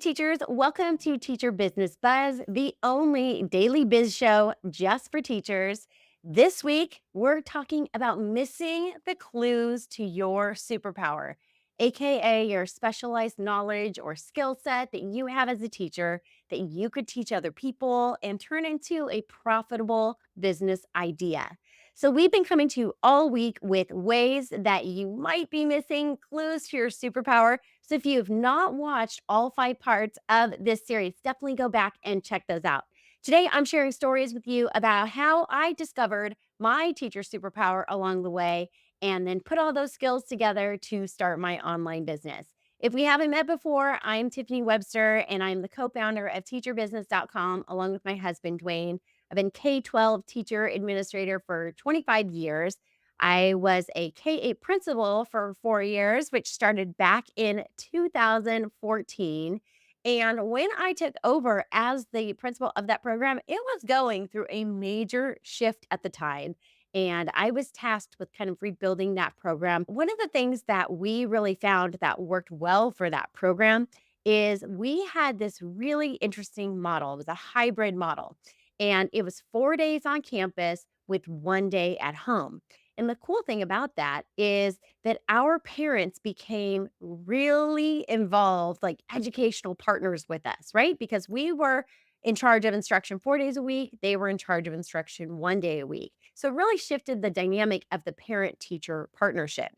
teachers, welcome to Teacher Business Buzz, the only daily biz show just for teachers. This week, we're talking about missing the clues to your superpower, aka your specialized knowledge or skill set that you have as a teacher that you could teach other people and turn into a profitable business idea. So, we've been coming to you all week with ways that you might be missing clues to your superpower. So if you've not watched all 5 parts of this series, definitely go back and check those out. Today, I'm sharing stories with you about how I discovered my teacher superpower along the way and then put all those skills together to start my online business. If we haven't met before, I'm Tiffany Webster and I'm the co-founder of teacherbusiness.com along with my husband, Dwayne. I've been K-12 teacher administrator for 25 years. I was a K-8 principal for 4 years, which started back in 2014. And when I took over as the principal of that program, it was going through a major shift at the time. And I was tasked with kind of rebuilding that program. One of the things that we really found that worked well for that program is we had this really interesting model. It was a hybrid model, and it was 4 days on campus with 1 day at home. And the cool thing about that is that our parents became really involved, like educational partners with us, right? Because we were in charge of instruction 4 days a week, they were in charge of instruction 1 day a week. So it really shifted the dynamic of the parent teacher partnership.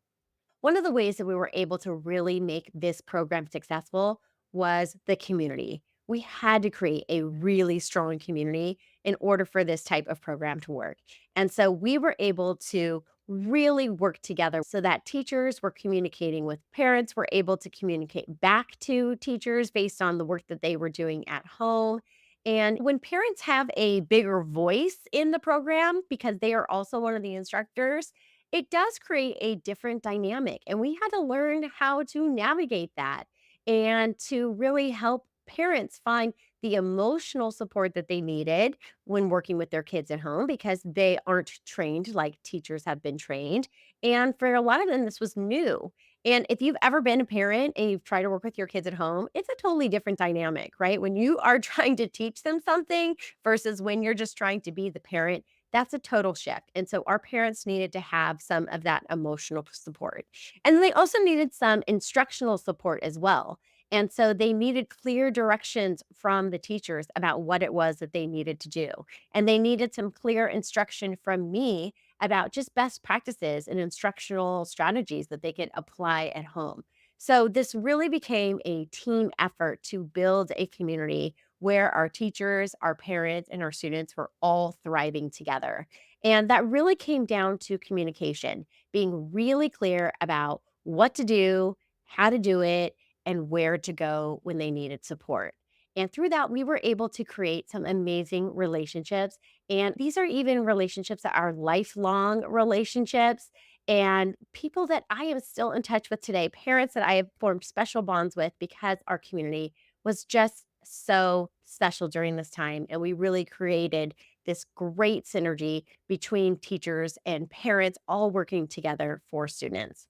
One of the ways that we were able to really make this program successful was the community. We had to create a really strong community in order for this type of program to work. And so we were able to really work together so that teachers were communicating with parents, were able to communicate back to teachers based on the work that they were doing at home. And when parents have a bigger voice in the program because they are also one of the instructors, it does create a different dynamic, and we had to learn how to navigate that and to really help parents find the emotional support that they needed when working with their kids at home because they aren't trained like teachers have been trained. And for a lot of them, this was new. And if you've ever been a parent and you've tried to work with your kids at home, it's a totally different dynamic, right? When you are trying to teach them something versus when you're just trying to be the parent, that's a total shift. And so our parents needed to have some of that emotional support. And they also needed some instructional support as well. And so they needed clear directions from the teachers about what it was that they needed to do. And they needed some clear instruction from me about just best practices and instructional strategies that they could apply at home. So this really became a team effort to build a community where our teachers, our parents, and our students were all thriving together. And that really came down to communication, being really clear about what to do, how to do it, and where to go when they needed support. And through that, we were able to create some amazing relationships. And these are even relationships that are lifelong relationships and people that I am still in touch with today, parents that I have formed special bonds with because our community was just so special during this time. And we really created this great synergy between teachers and parents all working together for students.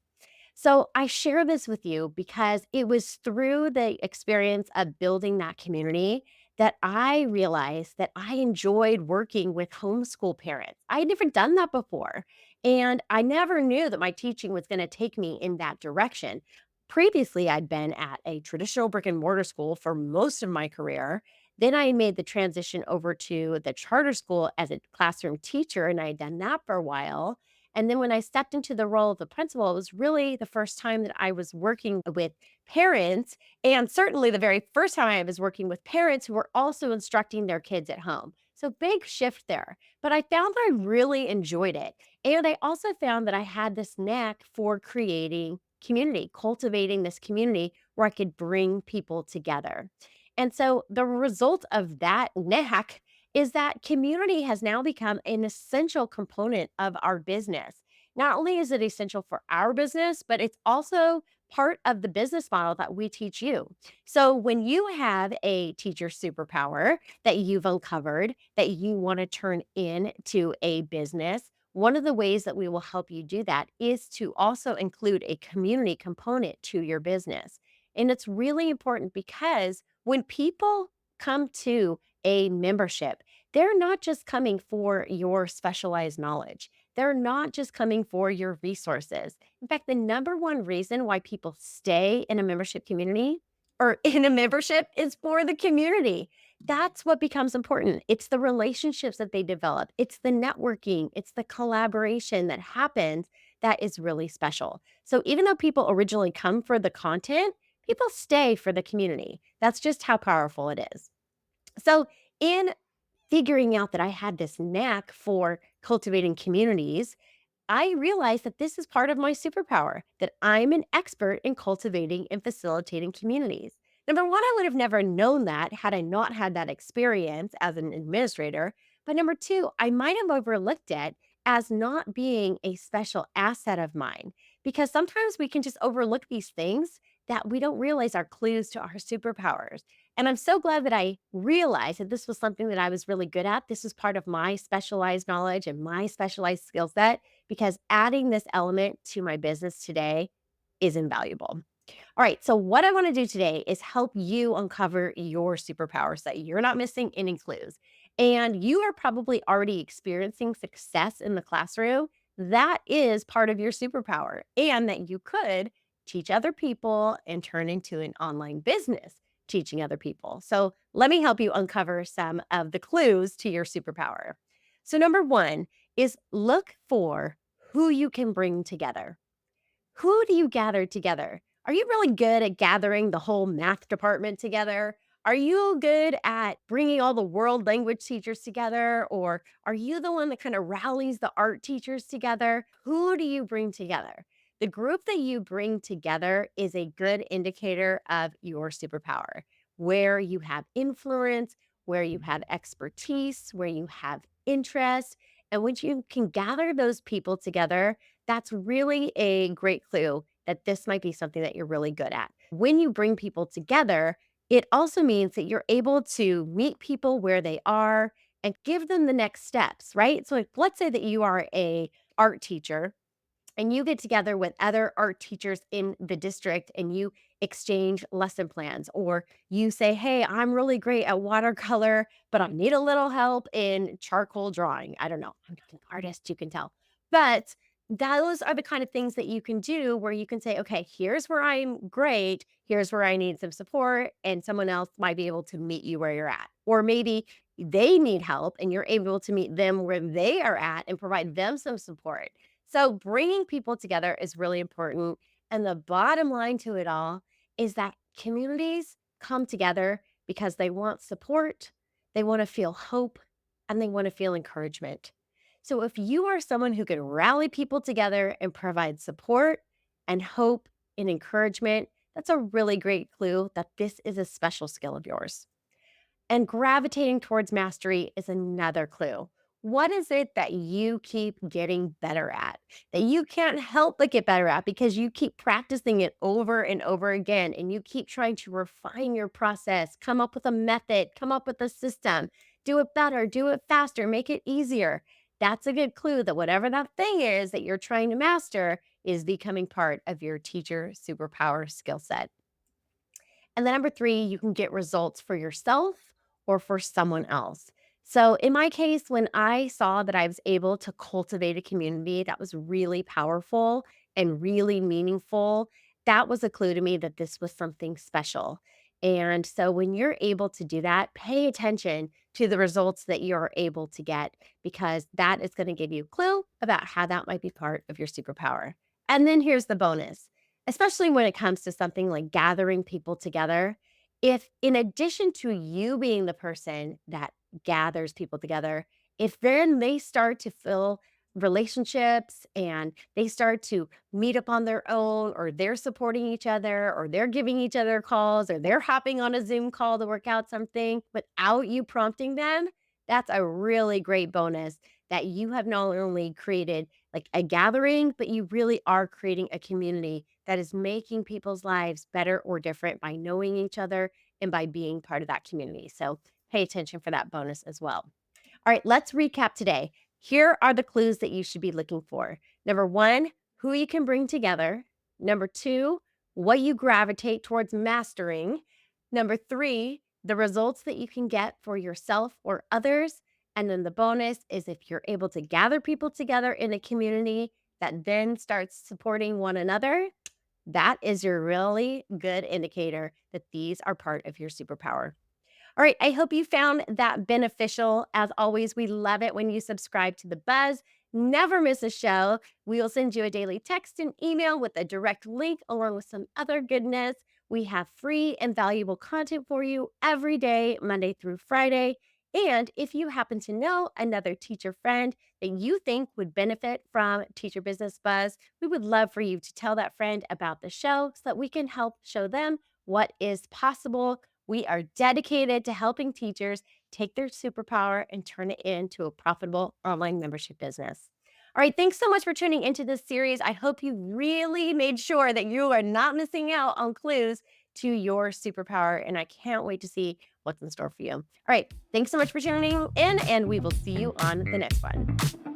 So I share this with you because it was through the experience of building that community that I realized that I enjoyed working with homeschool parents. I had never done that before. And I never knew that my teaching was going to take me in that direction. Previously, I'd been at a traditional brick and mortar school for most of my career. Then I made the transition over to the charter school as a classroom teacher, and I had done that for a while. And then when I stepped into the role of the principal, it was really the first time that I was working with parents, and certainly the very first time I was working with parents who were also instructing their kids at home. So big shift there. But I found that I really enjoyed it. And I also found that I had this knack for creating community, cultivating this community where I could bring people together. And so the result of that knack is that community has now become an essential component of our business. Not only is it essential for our business, but it's also part of the business model that we teach you. So when you have a teacher superpower that you've uncovered that you want to turn into a business, one of the ways that we will help you do that is to also include a community component to your business. And it's really important because When people come to a membership, they're not just coming for your specialized knowledge. They're not just coming for your resources. In fact, the number one reason why people stay in a membership community or in a membership is for the community. That's what becomes important. It's the relationships that they develop, it's the networking, it's the collaboration that happens that is really special. So, even though people originally come for the content, people stay for the community. That's just how powerful it is. So, in figuring out that I had this knack for cultivating communities, I realized that this is part of my superpower, that I'm an expert in cultivating and facilitating communities. Number one, I would have never known that had I not had that experience as an administrator. But number two, I might have overlooked it as not being a special asset of mine because sometimes we can just overlook these things that we don't realize are clues to our superpowers. And I'm so glad that I realized that this was something that I was really good at. This was part of my specialized knowledge and my specialized skill set because adding this element to my business today is invaluable. All right. So, what I want to do today is help you uncover your superpower so that you're not missing any clues. And you are probably already experiencing success in the classroom. That is part of your superpower, and that you could teach other people and turn into an online business teaching other people. So, let me help you uncover some of the clues to your superpower. So, number one is look for who you can bring together. Who do you gather together? Are you really good at gathering the whole math department together? Are you good at bringing all the world language teachers together? Or are you the one that kind of rallies the art teachers together? Who do you bring together? The group that you bring together is a good indicator of your superpower, where you have influence, where you have expertise, where you have interest. And when you can gather those people together, that's really a great clue that this might be something that you're really good at. When you bring people together, it also means that you're able to meet people where they are and give them the next steps, right? So, let's say that you are a art teacher and you get together with other art teachers in the district and you exchange lesson plans, or you say, hey, I'm really great at watercolor but I need a little help in charcoal drawing. I don't know, I'm not an artist, you can tell, but those are the kind of things that you can do where you can say, okay, here's where I'm great, here's where I need some support, and someone else might be able to meet you where you're at. Or maybe they need help and you're able to meet them where they are at and provide them some support. So bringing people together is really important. And the bottom line to it all is that communities come together because they want support, they want to feel hope, and they want to feel encouragement. So if you are someone who can rally people together and provide support and hope and encouragement, that's a really great clue that this is a special skill of yours. And gravitating towards mastery is another clue. What is it that you keep getting better at, that you can't help but get better at because you keep practicing it over and over again and you keep trying to refine your process, come up with a method, come up with a system, do it better, do it faster, make it easier? That's a good clue that whatever that thing is that you're trying to master is becoming part of your teacher superpower skill set. And then number three, you can get results for yourself or for someone else. So in my case, when I saw that I was able to cultivate a community that was really powerful and really meaningful, that was a clue to me that this was something special. And so when you're able to do that, pay attention to the results that you're able to get because that is going to give you a clue about how that might be part of your superpower. And then here's the bonus, especially when it comes to something like gathering people together. If in addition to you being the person that gathers people together, if then they start to fill relationships and they start to meet up on their own, or they're supporting each other, or they're giving each other calls, or they're hopping on a Zoom call to work out something without you prompting them, that's a really great bonus that you have not only created like a gathering, but you really are creating a community that is making people's lives better or different by knowing each other and by being part of that community. So pay attention for that bonus as well. All right, let's recap today. Here are the clues that you should be looking for. Number one, who you can bring together. Number two, what you gravitate towards mastering. Number three, the results that you can get for yourself or others. And then the bonus is if you're able to gather people together in a community that then starts supporting one another, that is your really good indicator that these are part of your superpower. All right, I hope you found that beneficial. As always, we love it when you subscribe to The Buzz. Never miss a show. We will send you a daily text and email with a direct link along with some other goodness. We have free and valuable content for you every day, Monday through Friday. And if you happen to know another teacher friend that you think would benefit from Teacher Business Buzz, we would love for you to tell that friend about the show so that we can help show them what is possible. We are dedicated to helping teachers take their superpower and turn it into a profitable online membership business. All right, thanks so much for tuning into this series. I hope you really made sure that you are not missing out on clues to your superpower, and I can't wait to see what's in store for you. All right, thanks so much for tuning in, and we will see you on the next one.